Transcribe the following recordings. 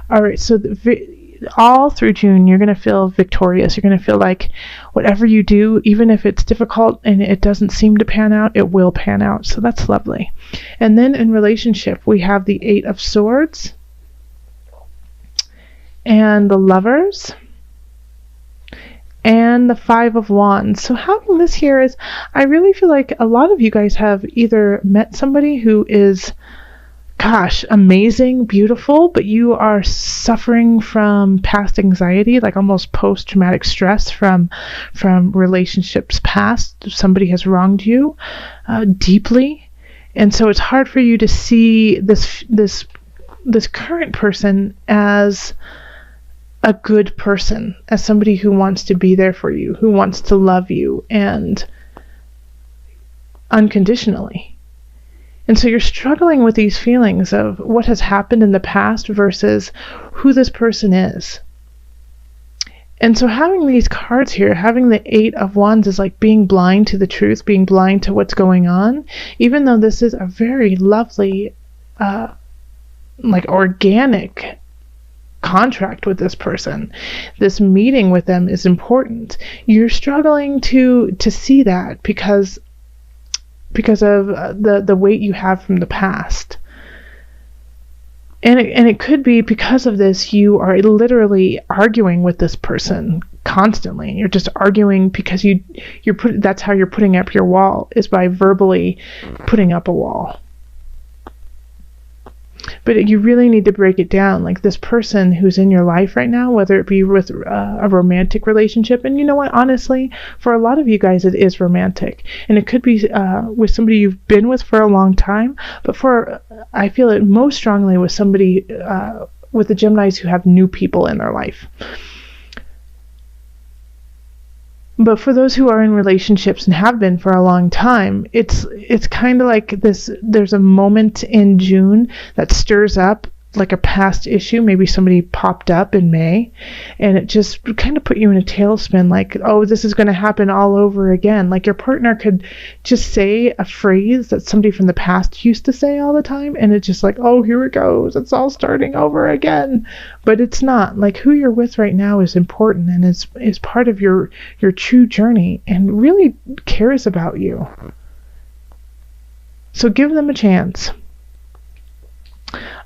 All right, so all through June, you're going to feel victorious. You're going to feel like whatever you do, even if it's difficult and it doesn't seem to pan out, it will pan out. So that's lovely. And then in relationship, we have the 8 of Swords and the Lovers and the 5 of Wands. So having this here is, I really feel like a lot of you guys have either met somebody who is, gosh, amazing, beautiful, but you are suffering from past anxiety, like almost post-traumatic stress from relationships past. Somebody has wronged you deeply, and so it's hard for you to see this current person as a good person, as somebody who wants to be there for you, who wants to love you and unconditionally. And so you're struggling with these feelings of what has happened in the past versus who this person is. And so having these cards here, having the 8 of Wands is like being blind to the truth, being blind to what's going on, even though this is a very lovely, like organic contract with this person. This meeting with them is important. You're struggling to see that because of the weight you have from the past. And it could be because of this, you are literally arguing with this person constantly. You're just arguing because that's how you're putting up your wall, is by verbally putting up a wall. But you really need to break it down. Like this person who's in your life right now, whether it be with a romantic relationship, and you know what, honestly, for a lot of you guys, it is romantic. And it could be with somebody you've been with for a long time, but I feel it most strongly with somebody, with the Geminis who have new people in their life. But for those who are in relationships and have been for a long time, it's kind of like this. There's a moment in June that stirs up like a past issue. Maybe somebody popped up in May, and it just kind of put you in a tailspin, like, oh, this is going to happen all over again. Like your partner could just say a phrase that somebody from the past used to say all the time, and it's just like, oh, here it goes. It's all starting over again. But it's not. Like who you're with right now is important and is part of your true journey and really cares about you. So give them a chance.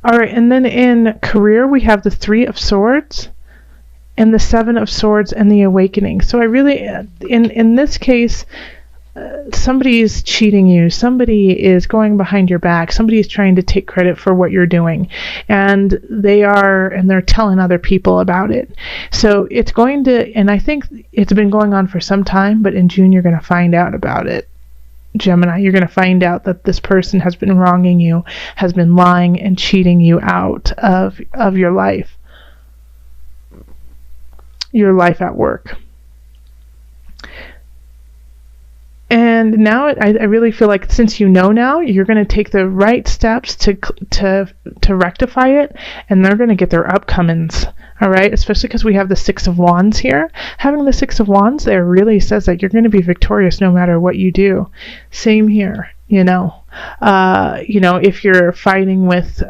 All right, and then in career, we have the 3 of Swords and the 7 of Swords and the Awakening. So I really, in this case, somebody is cheating you. Somebody is going behind your back. Somebody is trying to take credit for what you're doing. And they're telling other people about it. So it's going to, and I think it's been going on for some time, but in June, you're going to find out about it. Gemini, you're going to find out that this person has been wronging you, has been lying and cheating you out of your life at work. And now I really feel like since you know now, you're going to take the right steps to rectify it, and they're going to get their upcomings. All right, especially because we have the 6 of Wands here. Having the 6 of Wands there really says that you're going to be victorious no matter what you do. Same here, if you're fighting with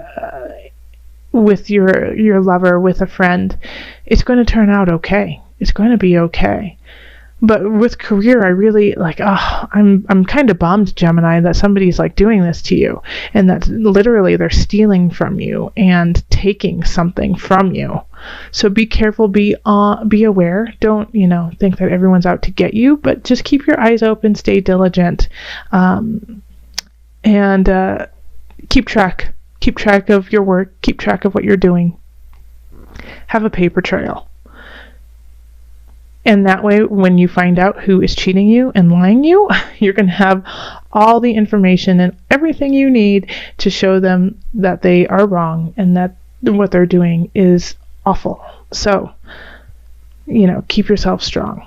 your lover, with a friend, it's going to turn out okay. It's going to be okay. But with career, I really I'm kind of bummed, Gemini, that somebody's like doing this to you, and that literally they're stealing from you and taking something from you. So be careful, be aware. Don't, think that everyone's out to get you, but just keep your eyes open, stay diligent, and keep track of your work, keep track of what you're doing. Have a paper trail. And that way, when you find out who is cheating you and lying you, you're going to have all the information and everything you need to show them that they are wrong and that what they're doing is awful. So, keep yourself strong.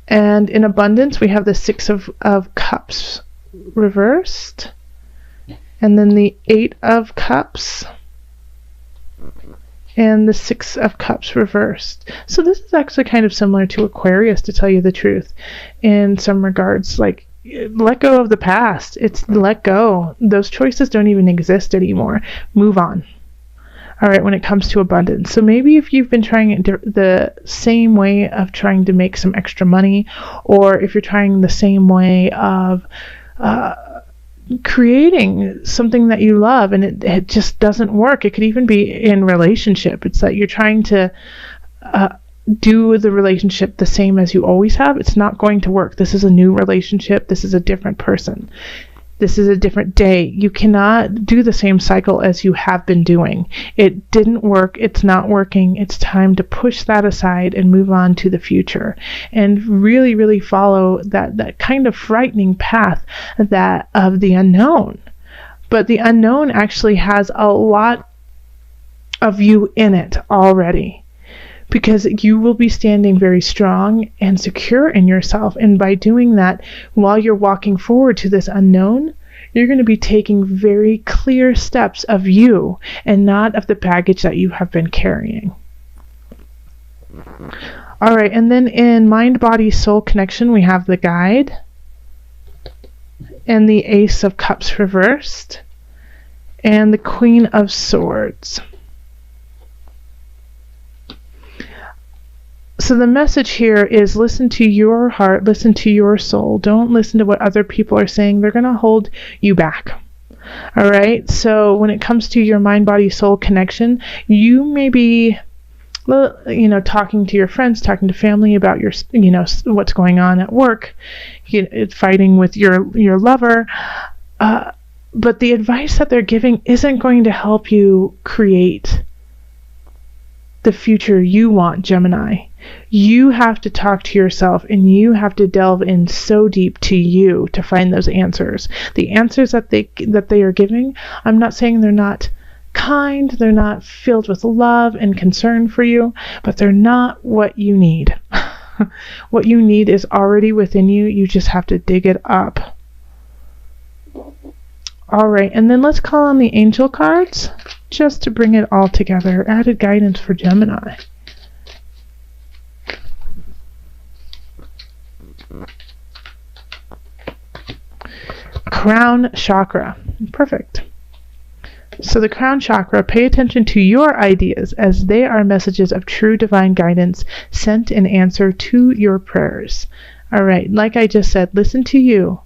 And in abundance, we have the 6 of Cups reversed. And then the 8 of Cups. And the 6 of Cups reversed. So this is actually kind of similar to Aquarius, to tell you the truth, in some regards. Like, let go of the past. It's let go. Those choices don't even exist anymore. Move on. All right, when it comes to abundance. So maybe if you've been trying the same way of trying to make some extra money, or if you're trying the same way of creating something that you love and it just doesn't work. It could even be in relationship. It's that you're trying to do the relationship the same as you always have. It's not going to work. This is a new relationship. This is a different person. This is a different day. You cannot do the same cycle as you have been doing. It didn't work. It's not working. It's time to push that aside and move on to the future and really, really follow that kind of frightening path that of the unknown. But the unknown actually has a lot of you in it already, because you will be standing very strong and secure in yourself. And by doing that, while you're walking forward to this unknown, you're going to be taking very clear steps of you and not of the baggage that you have been carrying. All right, and then in mind, body, soul connection, we have the guide and the Ace of Cups reversed and the Queen of Swords. So the message here is listen to your heart, listen to your soul. Don't listen to what other people are saying. They're going to hold you back. All right. So when it comes to your mind, body, soul connection, you may be, talking to your friends, talking to family about your, what's going on at work, fighting with your lover. But the advice that they're giving isn't going to help you create the future you want, Gemini. You have to talk to yourself and you have to delve in so deep to you to find those answers. The answers that they are giving, I'm not saying they're not kind, they're not filled with love and concern for you, but they're not what you need. What you need is already within you. You just have to dig it up. All right, and then let's call on the angel cards just to bring it all together. Added guidance for Gemini. Crown chakra. Perfect. So the crown chakra, pay attention to your ideas as they are messages of true divine guidance sent in answer to your prayers. All right, like I just said, listen to you.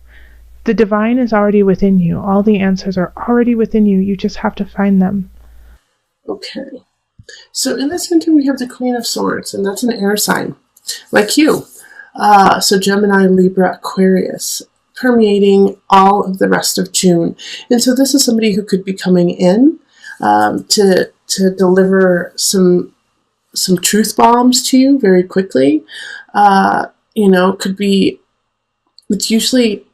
The divine is already within you. All the answers are already within you. You just have to find them. Okay. So in the center we have the Queen of Swords, and that's an air sign, like you. So Gemini, Libra, Aquarius, permeating all of the rest of June. And so this is somebody who could be coming in to deliver some truth bombs to you very quickly. Could be, it's usually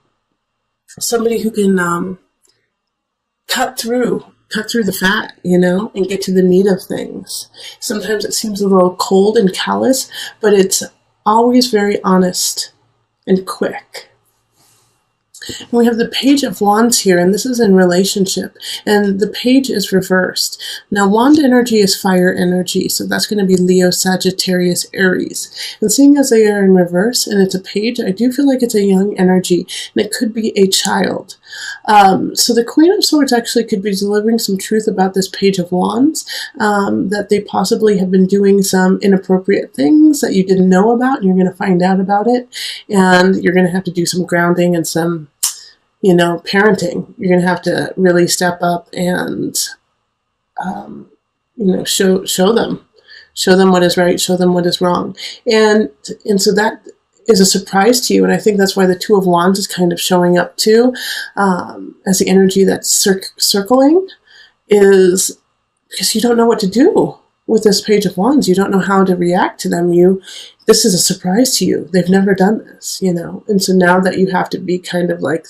somebody who can cut through the fat, and get to the meat of things. Sometimes it seems a little cold and callous, but it's always very honest and quick. And we have the Page of Wands here, and this is in relationship, and the page is reversed. Now, wand energy is fire energy, so that's going to be Leo, Sagittarius, Aries. And seeing as they are in reverse, and it's a page, I do feel like it's a young energy, and it could be a child. So the Queen of Swords actually could be delivering some truth about this Page of Wands, that they possibly have been doing some inappropriate things that you didn't know about, and you're going to find out about it, and you're going to have to do some grounding and some parenting. You're going to have to really step up and, show them what is right, show them what is wrong. And so that is a surprise to you. And I think that's why the Two of Wands is kind of showing up too, as the energy that's circling, is because you don't know what to do with this Page of Wands. You don't know how to react to them. This is a surprise to you. They've never done this, and so now that you have to be kind of like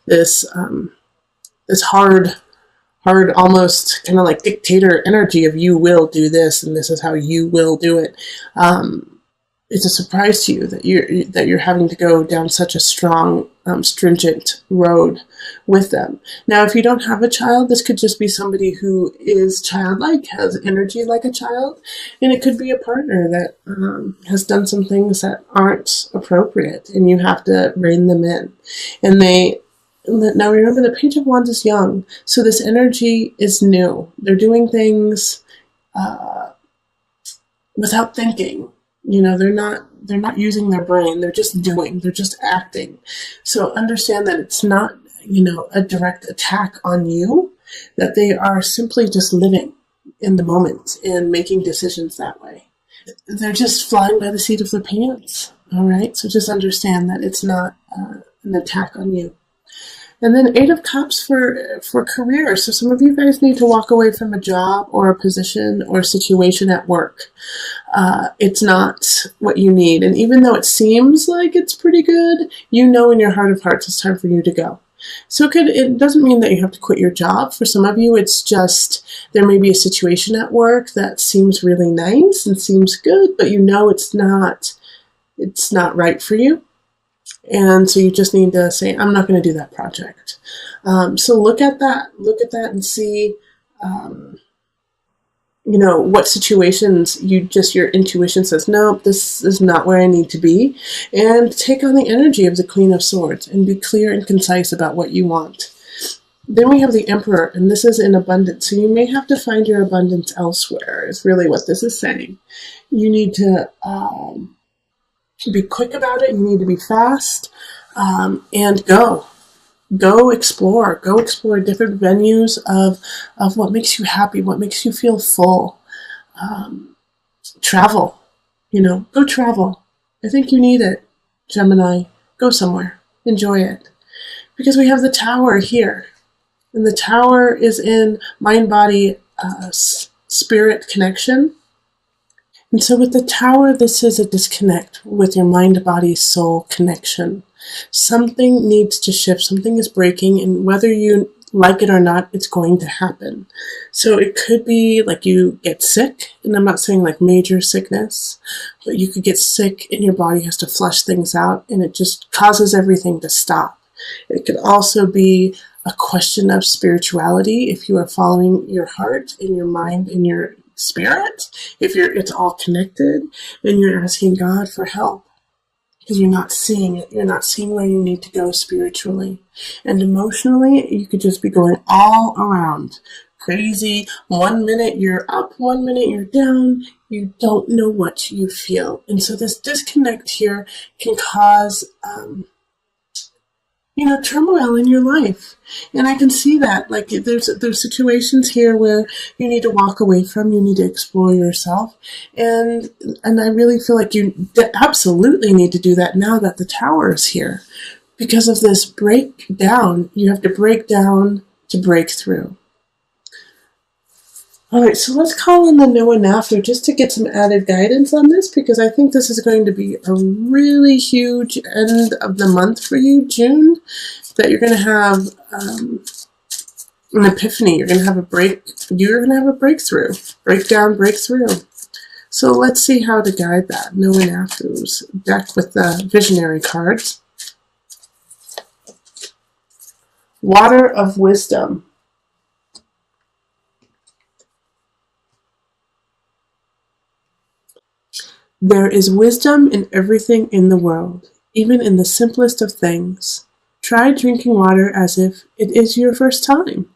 this, this hard, almost kind of like dictator energy of you will do this and this is how you will do it. It's a surprise to you that you're having to go down such a strong, stringent road with them. Now, if you don't have a child, this could just be somebody who is childlike, has energy like a child, and it could be a partner that has done some things that aren't appropriate, and you have to rein them in. Now remember, the Page of Wands is young, so this energy is new. They're doing things without thinking. They're not using their brain. They're just doing. They're just acting. So understand that it's not, a direct attack on you, that they are simply just living in the moment and making decisions that way. They're just flying by the seat of their pants. All right. So just understand that it's not an attack on you. And then 8 of Cups for career. So some of you guys need to walk away from a job or a position or situation at work. It's not what you need. And even though it seems like it's pretty good, in your heart of hearts it's time for you to go. So it doesn't mean that you have to quit your job. For some of you, it's just there may be a situation at work that seems really nice and seems good, but it's not right for you. And so you just need to say, I'm not going to do that project. So look at that and see, what situations your intuition says, no, this is not where I need to be. And take on the energy of the Queen of Swords and be clear and concise about what you want. Then we have the Emperor, and this is in abundance. So you may have to find your abundance elsewhere, is really what this is saying. You need to be quick about it. You need to be fast, and go explore different venues of what makes you happy, what makes you feel full. Travel, go travel. I think you need it, Gemini. Go somewhere, enjoy it, because we have the Tower here, and the Tower is in mind, body, spirit connection. And so with the Tower, this is a disconnect with your mind, body, soul connection. Something needs to shift. Something is breaking, and whether you like it or not, it's going to happen. So it could be like you get sick, and I'm not saying like major sickness, but you could get sick and your body has to flush things out, and it just causes everything to stop. It could also be a question of spirituality. If you are following your heart and your mind and your spirit, it's all connected, and you're asking God for help because you're not seeing it. You're not seeing where you need to go spiritually. And emotionally, you could just be going all around crazy. 1 minute you're up, 1 minute you're down. You don't know what you feel. And so this disconnect here can cause turmoil in your life. And I can see that. Like there's situations here where you need to walk away from, you need to explore yourself. And I really feel like you absolutely need to do that now that the Tower is here. Because of this breakdown, you have to break down to break through. All right, so let's call in the no and after just to get some added guidance on this, because I think this is going to be a really huge end of the month for you, June, that you're going to have an epiphany. You're going to have a breakthrough, breakdown, breakthrough. So let's see how to guide that. No and after's deck with the visionary cards. Water of Wisdom. There is wisdom in everything in the world, even in the simplest of things. Try drinking water as if it is your first time.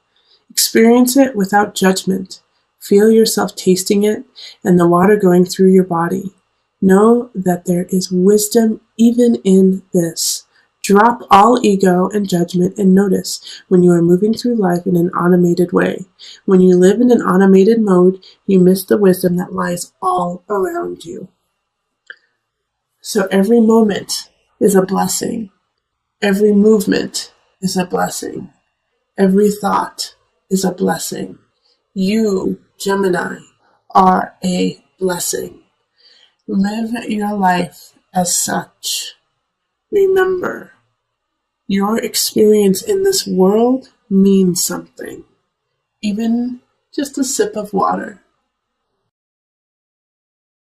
Experience it without judgment. Feel yourself tasting it and the water going through your body. Know that there is wisdom even in this. Drop all ego and judgment and notice when you are moving through life in an automated way. When you live in an automated mode, you miss the wisdom that lies all around you. So every moment is a blessing. Every movement is a blessing. Every thought is a blessing. You, Gemini, are a blessing. Live your life as such. Remember, your experience in this world means something. Even just a sip of water